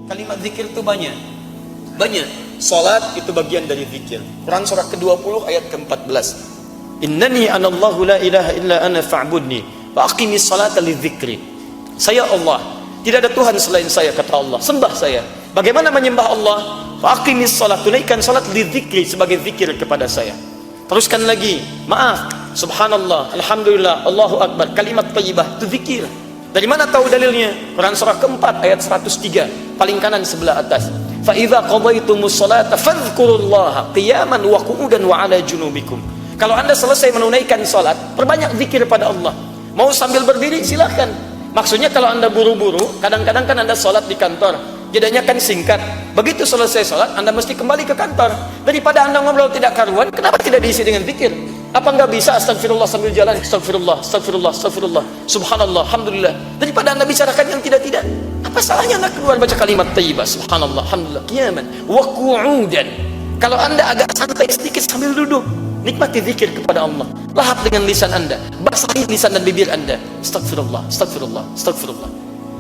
Kalimat zikir itu banyak. Salat itu bagian dari zikir. Quran surah ke-20 ayat ke-14. Innani anallahu la ilaha illa ana fa'budni wa aqimis salata lidzikri. Saya Allah, tidak ada Tuhan selain saya, kata Allah. Sembah saya. Bagaimana menyembah Allah? Wa aqimis salat, tunaikan salat lidzikri, sebagai zikir kepada saya. Teruskan lagi, maaf, subhanallah, alhamdulillah, Allahu akbar, kalimat thayyibah itu zikir. Dari mana tahu dalilnya? Quran surah keempat ayat 103, paling kanan sebelah atas. Fa idza qadaytumus salata fadhkurullaha qiyaman wa qu'udan wa 'ala junubikum. Kalau Anda selesai menunaikan salat, perbanyak zikir pada Allah. Mau sambil berdiri silahkan. Maksudnya kalau Anda buru-buru, kadang-kadang kan Anda salat di kantor, jedanya kan singkat. Begitu selesai salat, Anda mesti kembali ke kantor. Daripada Anda ngobrol tidak karuan, kenapa tidak diisi dengan zikir? Apa enggak bisa astagfirullah sambil jalan? Astagfirullah, astagfirullah, astagfirullah, subhanallah, alhamdulillah. Daripada Anda bicarakan yang tidak-tidak, apa salahnya Anda keluar baca kalimat thayyibah, subhanallah, alhamdulillah, qiyaman wa qu'udan. Kalau Anda agak santai sedikit sambil duduk, nikmati zikir kepada Allah. Lahap dengan lisan Anda, basahi lisan dan bibir Anda. Astagfirullah, astagfirullah, astagfirullah.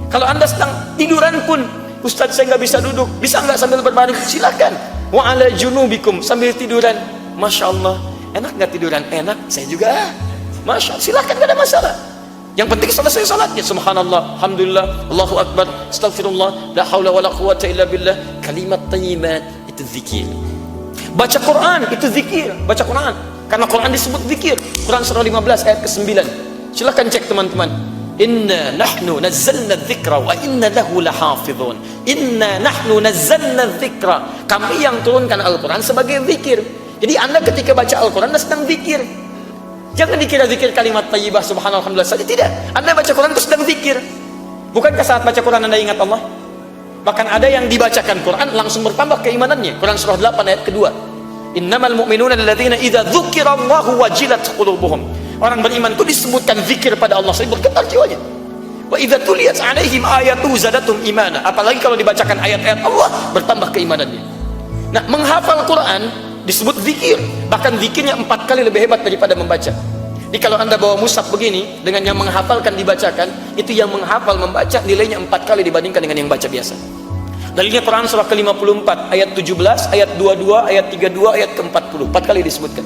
Kalau Anda sedang tiduran pun, Ustaz saya nggak bisa duduk, bisa nggak sambil berbaring? Silakan. Wa 'ala junubikum, sambil tiduran. Masya Allah, enak nggak tiduran? Enak, saya juga. Masya Allah, silakan, nggak ada masalah. Yang penting selesai salatnya, subhanallah, alhamdulillah, Allahu akbar, astagfirullah, la haula wala quwwata illa billah. Kalimat thayyibat itu zikir. Baca Quran itu zikir. Baca Quran, karena Quran disebut zikir. Quran surah 15 ayat ke-9. Silakan cek teman-teman. Inna nahnu nazzalna dzikra wa inna lahu lahafizun. Inna nahnu nazzalna dzikra. Kami yang turunkan Al-Quran sebagai zikir. Jadi Anda ketika baca Al-Quran Anda sedang zikir. Jangan dikira zikir kalimat thayyibah subhanallah alhamdulillah saja, tidak. Anda baca Quran itu sedang zikir. Bukankah saat baca Quran Anda ingat Allah? Bahkan ada yang dibacakan Quran langsung bertambah keimanannya. Quran surah 8 ayat kedua. Innamal mu'minuna alladzina idza dzukirallahu wajilat qulubuhum. Orang beriman itu disebutkan zikir pada Allah, saya bergetar jiwanya. Wa idza tuliyat 'alaihim ayatu zadatum imana. Apalagi kalau dibacakan ayat-ayat Allah, bertambah keimanannya. Nah, menghafal Quran disebut zikir. Bahkan zikirnya 4 kali lebih hebat daripada membaca. Jadi kalau Anda bawa mushaf begini, dengan yang menghafalkan dibacakan, itu yang menghafal membaca nilainya 4 kali dibandingkan dengan yang baca biasa. Dalilnya Quran surah ke-54 ayat 17, ayat 22, ayat 32, ayat ke-40, 4 kali disebutkan.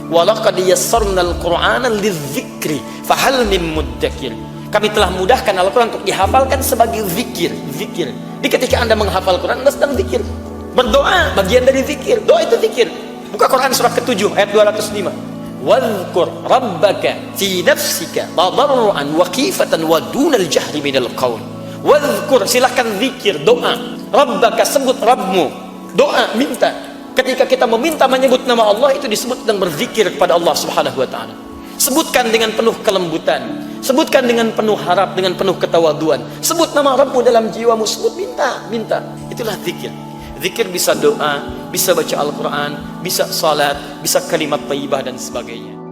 Walaqad yassarnal Qur'ana lidzikri fahal min muddakir. Kami telah mudahkan Al-Quran untuk dihafalkan sebagai zikir. Zikir. Jadi ketika Anda menghafal Quran, Anda sedang zikir. Berdoa bagian dari zikir. Doa itu zikir. Buka Quran surah ke-7 ayat 205. Wadhkur rabbaka fi nafsika tadarruan wa khifatan wa dunal jahri minal qaul. Wadhkur, silakan zikir, doa. Rabbaka, sebut Rabbmu. Doa, minta. Ketika kita meminta menyebut nama Allah, itu disebut dan berzikir kepada Allah Subhanahu wa taala. Sebutkan dengan penuh kelembutan, sebutkan dengan penuh harap, dengan penuh ketawaduan. Sebut nama Rabbmu dalam jiwamu, sebut, minta. Itulah zikir. Zikir bisa doa, bisa baca Al-Quran, bisa salat, bisa kalimat thayyibah dan sebagainya.